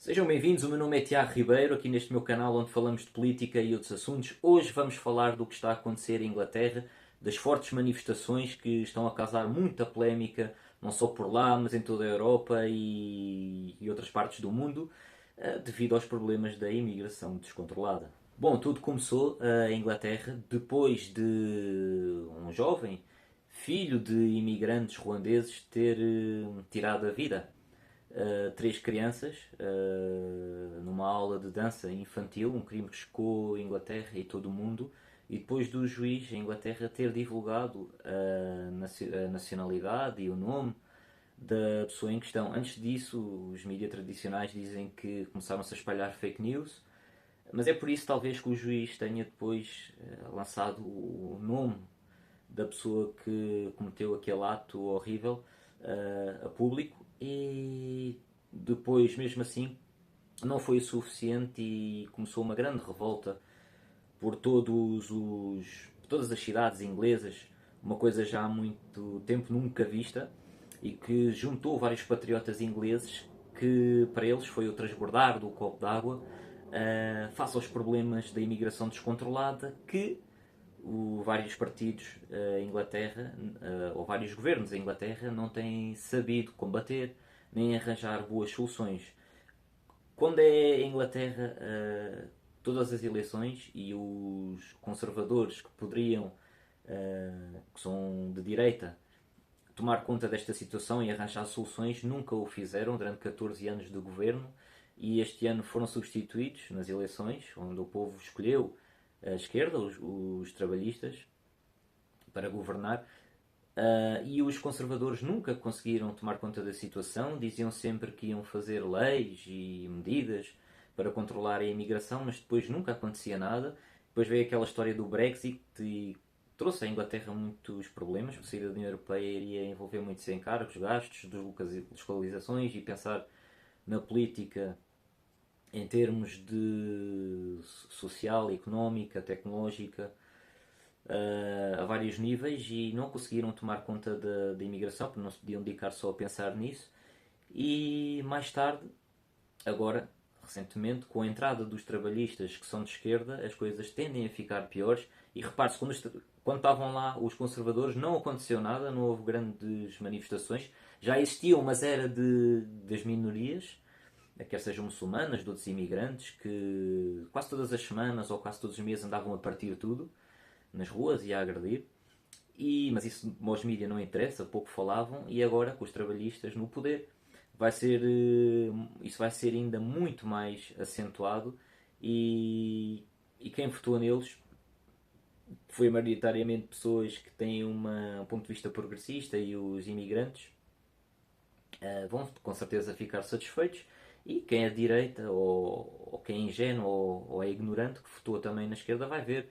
Sejam bem-vindos, o meu nome é Tiago Ribeiro, aqui neste meu canal onde falamos de política e outros assuntos. Hoje vamos falar do que está a acontecer em Inglaterra, das fortes manifestações que estão a causar muita polémica, não só por lá, mas em toda a Europa e outras partes do mundo, devido aos problemas da imigração descontrolada. Bom, tudo começou em Inglaterra depois de um jovem, filho de imigrantes ruandeses, ter tirado a vida três crianças numa aula de dança infantil, um crime que chocou a Inglaterra e todo o mundo, e depois do juiz em Inglaterra ter divulgado a nacionalidade e o nome da pessoa em questão. Antes disso, os mídias tradicionais dizem que começaram-se a espalhar fake news, mas é por isso talvez que o juiz tenha depois lançado o nome da pessoa que cometeu aquele ato horrível a público e depois, mesmo assim, não foi o suficiente e começou uma grande revolta por todas as cidades inglesas, uma coisa já há muito tempo nunca vista e que juntou vários patriotas ingleses que para eles foi o transbordar do copo d'água face aos problemas da imigração descontrolada que vários partidos em Inglaterra, ou vários governos em Inglaterra, não têm sabido combater nem arranjar boas soluções. Quando é em Inglaterra, todas as eleições e os conservadores que poderiam, que são de direita, tomar conta desta situação e arranjar soluções, nunca o fizeram durante 14 anos de governo e este ano foram substituídos nas eleições, onde o povo escolheu a esquerda, os trabalhistas, para governar. E os conservadores nunca conseguiram tomar conta da situação, diziam sempre que iam fazer leis e medidas para controlar a imigração, mas depois nunca acontecia nada. Depois veio aquela história do Brexit e trouxe à Inglaterra muitos problemas, porque a saída da União Europeia iria envolver muitos encargos, gastos, deslocalizações e pensar na política em termos de social, económica, tecnológica, a vários níveis e não conseguiram tomar conta da imigração, porque não se podiam dedicar só a pensar nisso. E mais tarde, agora, recentemente, com a entrada dos trabalhistas que são de esquerda, as coisas tendem a ficar piores. E repare-se, quando estavam lá os conservadores, não aconteceu nada, não houve grandes manifestações. Já existiam, mas era das minorias, quer sejam muçulmanas, de outros imigrantes, que quase todas as semanas ou quase todos os meses andavam a partir tudo nas ruas e a agredir. Mas isso aos mídias não interessa, pouco falavam, e agora com os trabalhistas no poder isso vai ser ainda muito mais acentuado e quem votou neles foi maioritariamente pessoas que têm um ponto de vista progressista e os imigrantes vão com certeza ficar satisfeitos e quem é de direita ou quem é ingênuo ou é ignorante que votou também na esquerda vai ver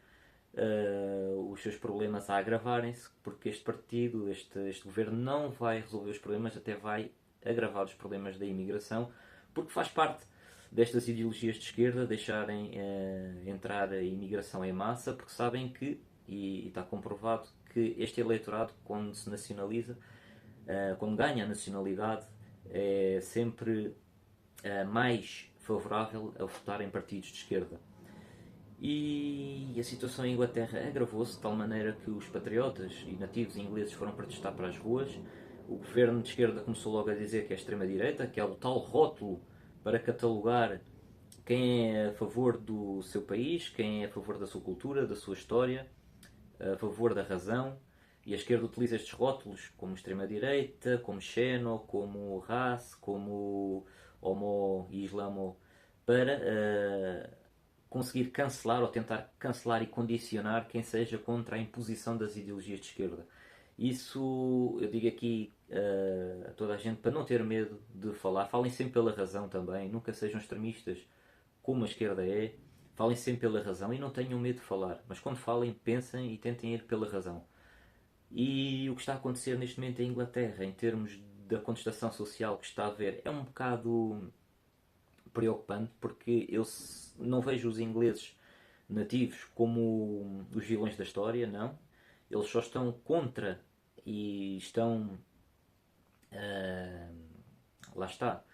os seus problemas a agravarem-se, porque este partido, este governo não vai resolver os problemas, até vai agravar os problemas da imigração, porque faz parte destas ideologias de esquerda deixarem entrar a imigração em massa, porque sabem que, e está comprovado, que este eleitorado, quando se nacionaliza, quando ganha a nacionalidade, é sempre mais favorável a votar em partidos de esquerda. E a situação em Inglaterra agravou-se de tal maneira que os patriotas e nativos ingleses foram protestar para as ruas. O governo de esquerda começou logo a dizer que é extrema-direita, que é o tal rótulo para catalogar quem é a favor do seu país, quem é a favor da sua cultura, da sua história, a favor da razão. E a esquerda utiliza estes rótulos como extrema-direita, como xeno, como race, como homo e islamo para conseguir cancelar ou tentar cancelar e condicionar quem seja contra a imposição das ideologias de esquerda. Isso eu digo aqui a toda a gente para não ter medo de falar. Falem sempre pela razão também. Nunca sejam extremistas como a esquerda é. Falem sempre pela razão e não tenham medo de falar. Mas quando falem, pensem e tentem ir pela razão. E o que está a acontecer neste momento em Inglaterra, em termos da contestação social que está a haver, é um bocado preocupante porque eu não vejo os ingleses nativos como os vilões da história, não. Eles só estão contra e estão, lá está,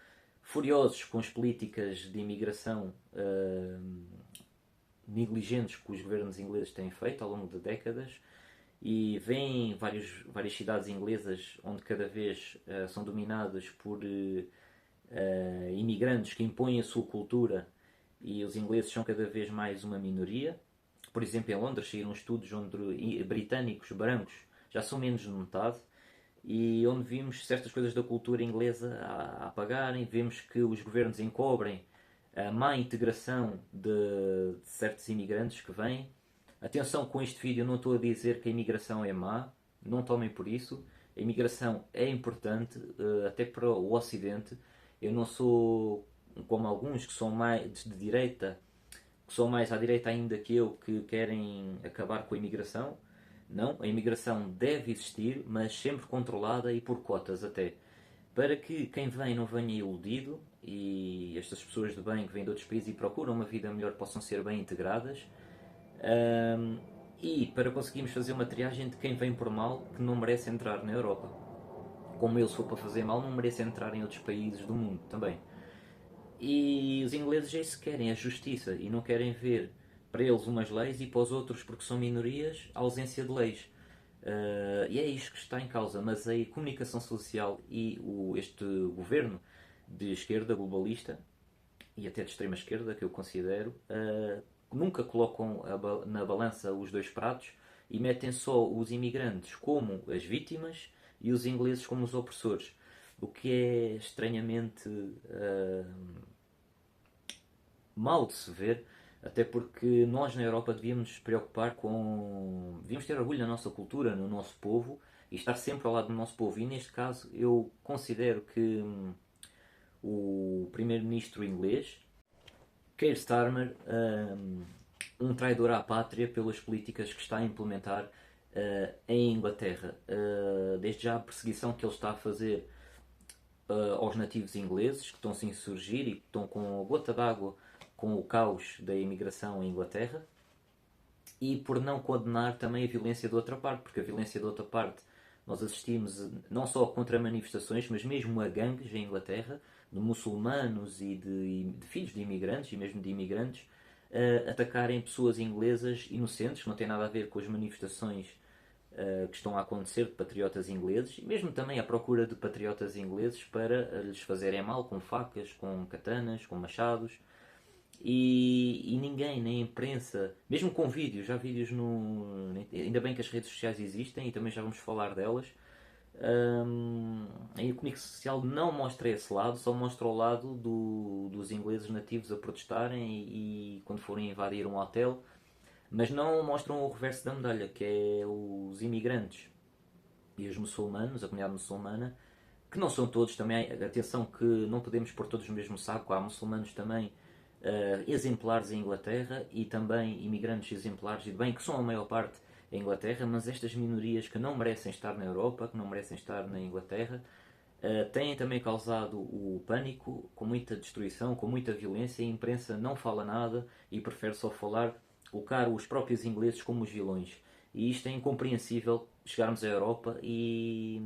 furiosos com as políticas de imigração negligentes que os governos ingleses têm feito ao longo de décadas, e vêm várias cidades inglesas onde cada vez são dominadas por imigrantes que impõem a sua cultura, e os ingleses são cada vez mais uma minoria. Por exemplo, em Londres saíram estudos onde britânicos brancos já são menos de metade, e onde vimos certas coisas da cultura inglesa a apagarem. Vemos que os governos encobrem a má integração de certos imigrantes que vêm. Atenção, com este vídeo não estou a dizer que a imigração é má, não tomem por isso. A imigração é importante, até para o Ocidente. Eu não sou como alguns que são mais de direita, que são mais à direita ainda que eu, que querem acabar com a imigração. Não, a imigração deve existir, mas sempre controlada e por cotas até. Para que quem vem não venha iludido, e estas pessoas de bem que vêm de outros países e procuram uma vida melhor possam ser bem integradas. E para conseguirmos fazer uma triagem de quem vem por mal que não merece entrar na Europa. Como ele, se for para fazer mal, não merece entrar em outros países do mundo também. E os ingleses é isso que querem, a justiça, e não querem ver para eles umas leis e para os outros, porque são minorias, a ausência de leis. E é isto que está em causa. Mas a comunicação social e este governo de esquerda globalista, e até de extrema esquerda, que eu considero, nunca colocam na balança os dois pratos e metem só os imigrantes como as vítimas e os ingleses como os opressores. O que é estranhamente mal de se ver, até porque nós na Europa devíamos nos preocupar com. Devíamos ter orgulho na nossa cultura, no nosso povo, e estar sempre ao lado do nosso povo. E neste caso eu considero que o primeiro-ministro inglês, Keir Starmer, um traidor à pátria pelas políticas que está a implementar em Inglaterra. Desde já a perseguição que ele está a fazer aos nativos ingleses, que estão a se insurgir e que estão com a gota d'água com o caos da imigração em Inglaterra, e por não condenar também a violência da outra parte, porque a violência da outra parte nós assistimos não só contra manifestações, mas mesmo a gangues em Inglaterra, de muçulmanos e de filhos de imigrantes, e mesmo de imigrantes, atacarem pessoas inglesas inocentes, que não têm nada a ver com as manifestações que estão a acontecer de patriotas ingleses, e mesmo também à procura de patriotas ingleses para lhes fazerem mal com facas, com katanas, com machados. E ninguém, nem a imprensa, mesmo com vídeos, já vídeos no. Ainda bem que as redes sociais existem e também já vamos falar delas. A comunicação social não mostra esse lado, só mostra o lado dos ingleses nativos a protestarem e quando forem invadir um hotel, mas não mostram o reverso da medalha, que é os imigrantes e os muçulmanos, a comunidade muçulmana, que não são todos também. Atenção que não podemos pôr todos no mesmo saco, há muçulmanos também exemplares em Inglaterra e também imigrantes exemplares e de bem, que são a maior parte em Inglaterra, mas estas minorias que não merecem estar na Europa, que não merecem estar na Inglaterra, têm também causado o pânico, com muita destruição, com muita violência. A imprensa não fala nada e prefere só colocar os próprios ingleses como os vilões. E isto é incompreensível, chegarmos à Europa e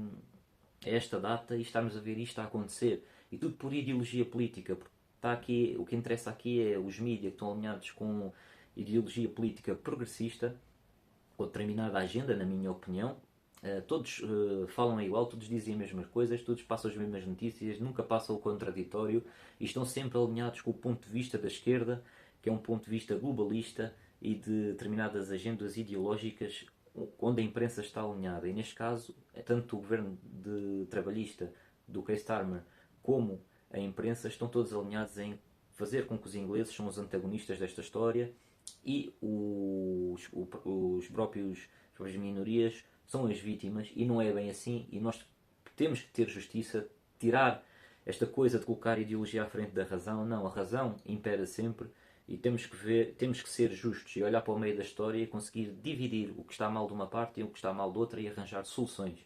a esta data e estarmos a ver isto a acontecer. E tudo por ideologia política. Está aqui, o que interessa aqui é os mídias que estão alinhados com ideologia política progressista ou determinada agenda, na minha opinião. Todos falam igual, todos dizem as mesmas coisas, todos passam as mesmas notícias, nunca passam o contraditório e estão sempre alinhados com o ponto de vista da esquerda, que é um ponto de vista globalista e de determinadas agendas ideológicas onde a imprensa está alinhada. E neste caso, tanto o governo trabalhista do Keir Starmer como a imprensa estão todos alinhados em fazer com que os ingleses são os antagonistas desta história e as próprias minorias são as vítimas, e não é bem assim. E nós temos que ter justiça, tirar esta coisa de colocar a ideologia à frente da razão. Não, a razão impera sempre e temos que ser justos e olhar para o meio da história e conseguir dividir o que está mal de uma parte e o que está mal de outra e arranjar soluções.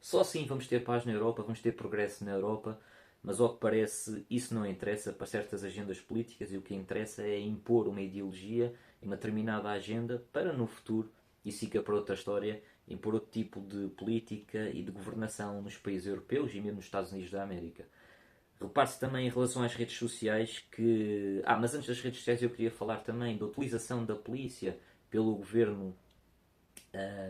Só assim vamos ter paz na Europa, vamos ter progresso na Europa. Mas ao que parece isso não interessa para certas agendas políticas, e o que interessa é impor uma ideologia e uma determinada agenda para no futuro, e fica para outra história, impor outro tipo de política e de governação nos países europeus e mesmo nos Estados Unidos da América. Repare-se também em relação às redes sociais que... mas antes das redes sociais eu queria falar também da utilização da polícia pelo governo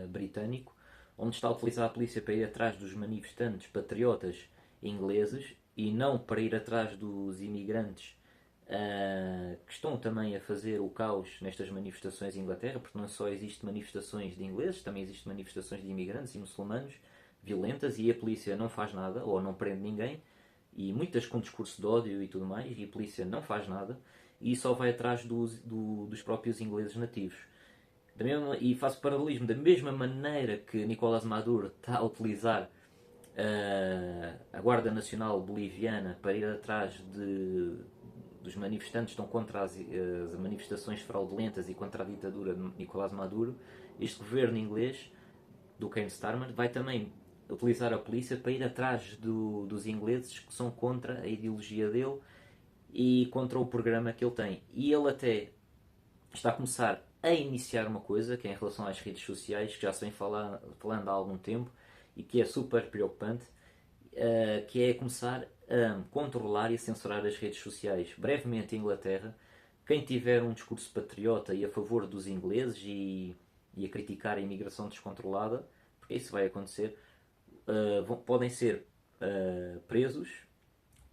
britânico, onde está a utilizar a polícia para ir atrás dos manifestantes patriotas ingleses e não para ir atrás dos imigrantes que estão também a fazer o caos nestas manifestações em Inglaterra, porque não só existem manifestações de ingleses, também existem manifestações de imigrantes e muçulmanos violentas e a polícia não faz nada ou não prende ninguém, e muitas com discurso de ódio e tudo mais, e a polícia não faz nada e só vai atrás dos próprios ingleses nativos. E faço paralelismo da mesma maneira que Nicolás Maduro está a utilizar a Guarda Nacional Boliviana para ir atrás dos manifestantes que estão contra as manifestações fraudulentas e contra a ditadura de Nicolás Maduro. Este governo inglês do Keir Starmer vai também utilizar a polícia para ir atrás dos ingleses que são contra a ideologia dele e contra o programa que ele tem. E ele até está a começar a iniciar uma coisa que é em relação às redes sociais, que já se vem falando há algum tempo e que é super preocupante, que é começar a controlar e a censurar as redes sociais. Brevemente em Inglaterra, quem tiver um discurso patriota e a favor dos ingleses e a criticar a imigração descontrolada, porque isso vai acontecer, podem ser presos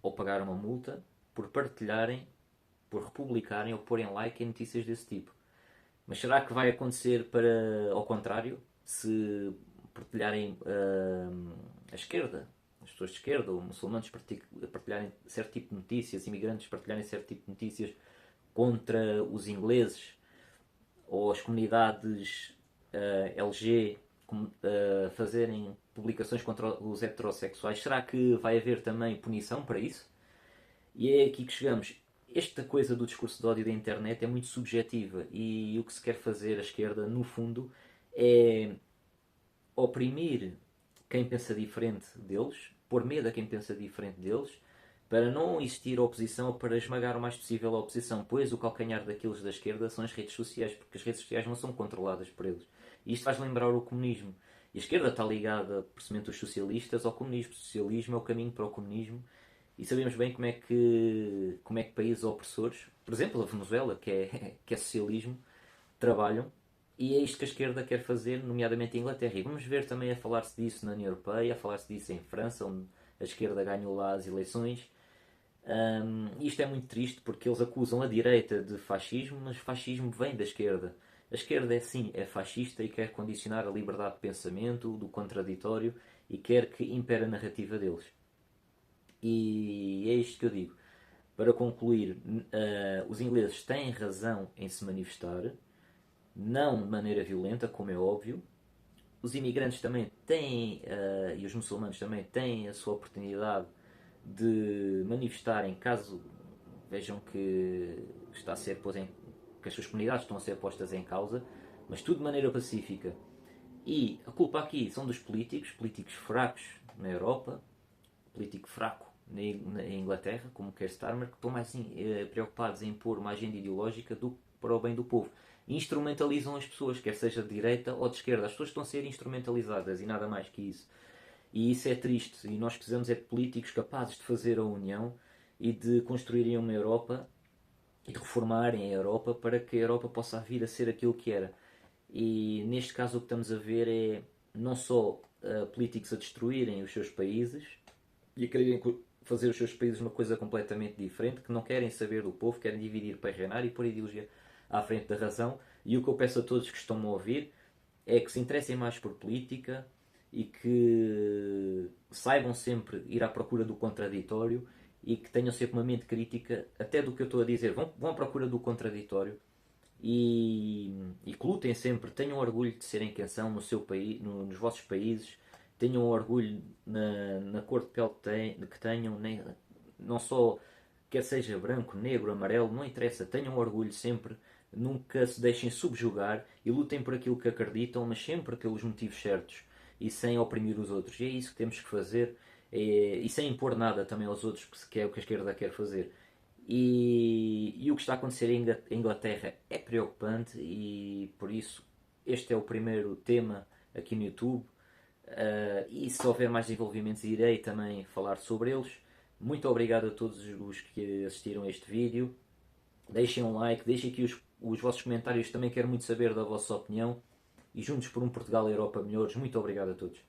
ou pagar uma multa por partilharem, por republicarem ou porem like em notícias desse tipo. Mas será que vai acontecer ao contrário? Se partilharem a esquerda, as pessoas de esquerda ou muçulmanos partilharem certo tipo de notícias, imigrantes partilharem certo tipo de notícias contra os ingleses ou as comunidades LG fazerem publicações contra os heterossexuais, será que vai haver também punição para isso? E é aqui que chegamos. Esta coisa do discurso de ódio da internet é muito subjetiva e o que se quer fazer à esquerda, no fundo, é oprimir quem pensa diferente deles, pôr medo a quem pensa diferente deles, para não existir oposição ou para esmagar o mais possível a oposição, pois o calcanhar daqueles da esquerda são as redes sociais, porque as redes sociais não são controladas por eles. E isto faz lembrar o comunismo. E a esquerda está ligada, precisamente os socialistas, ao comunismo. O socialismo é o caminho para o comunismo e sabemos bem como é que países opressores, por exemplo a Venezuela, que é socialismo, trabalham. E é isto que a esquerda quer fazer, nomeadamente em Inglaterra. E vamos ver também a falar-se disso na União Europeia, a falar-se disso em França, onde a esquerda ganhou lá as eleições. Isto é muito triste porque eles acusam a direita de fascismo, mas o fascismo vem da esquerda. A esquerda é sim, é fascista e quer condicionar a liberdade de pensamento, do contraditório e quer que impere a narrativa deles. E é isto que eu digo. Para concluir, os ingleses têm razão em se manifestar, não de maneira violenta, como é óbvio. Os imigrantes também têm, e os muçulmanos também têm a sua oportunidade de manifestarem caso vejam que está a ser que as suas comunidades estão a ser postas em causa, mas tudo de maneira pacífica. E a culpa aqui são dos políticos, políticos fracos na Europa, político fraco na Inglaterra, como Keir Starmer, que estão mais assim, preocupados em impor uma agenda ideológica do que para o bem do povo. E instrumentalizam as pessoas, quer seja de direita ou de esquerda. As pessoas estão a ser instrumentalizadas e nada mais que isso. E isso é triste. E nós precisamos é de políticos capazes de fazer a união e de construírem uma Europa e de reformarem a Europa para que a Europa possa vir a ser aquilo que era. E neste caso o que estamos a ver é não só políticos a destruírem os seus países e a quererem fazer os seus países uma coisa completamente diferente, que não querem saber do povo, querem dividir para reinar e pôr a ideologia à frente da razão. E o que eu peço a todos que estão-me a ouvir é que se interessem mais por política e que saibam sempre ir à procura do contraditório e que tenham sempre uma mente crítica até do que eu estou a dizer. Vão à procura do contraditório e que lutem sempre, tenham orgulho de serem quem são no seu país, nos vossos países, tenham orgulho na cor de pele que tenham, não só quer seja branco, negro, amarelo, não interessa, tenham orgulho sempre, nunca se deixem subjugar e lutem por aquilo que acreditam, mas sempre pelos motivos certos e sem oprimir os outros. E é isso que temos que fazer e sem impor nada também aos outros, que é o que a esquerda quer fazer. E o que está a acontecer em Inglaterra é preocupante e por isso este é o primeiro tema aqui no YouTube. E se houver mais desenvolvimentos irei também falar sobre eles. Muito obrigado a todos os que assistiram a este vídeo. Deixem um like, deixem aqui os vossos comentários, também quero muito saber da vossa opinião. E juntos por um Portugal e Europa melhores. Muito obrigado a todos.